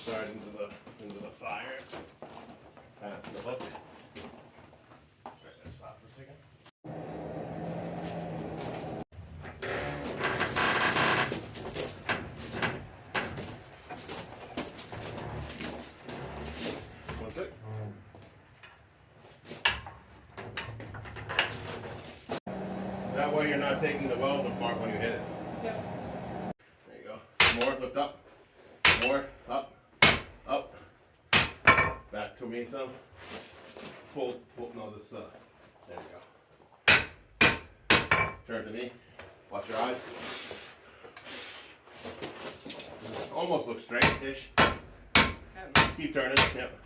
side into the fire. Pass the hook. Right there, stop for a second. That's it. That way you're not taking the welds apart when you hit it. Yep. There you go. More, lift up. More, up, up. Back to me some. Pull, no, this, there you go. Turn to me. Watch your eyes. Almost looks straight-ish. Keep turning, yep.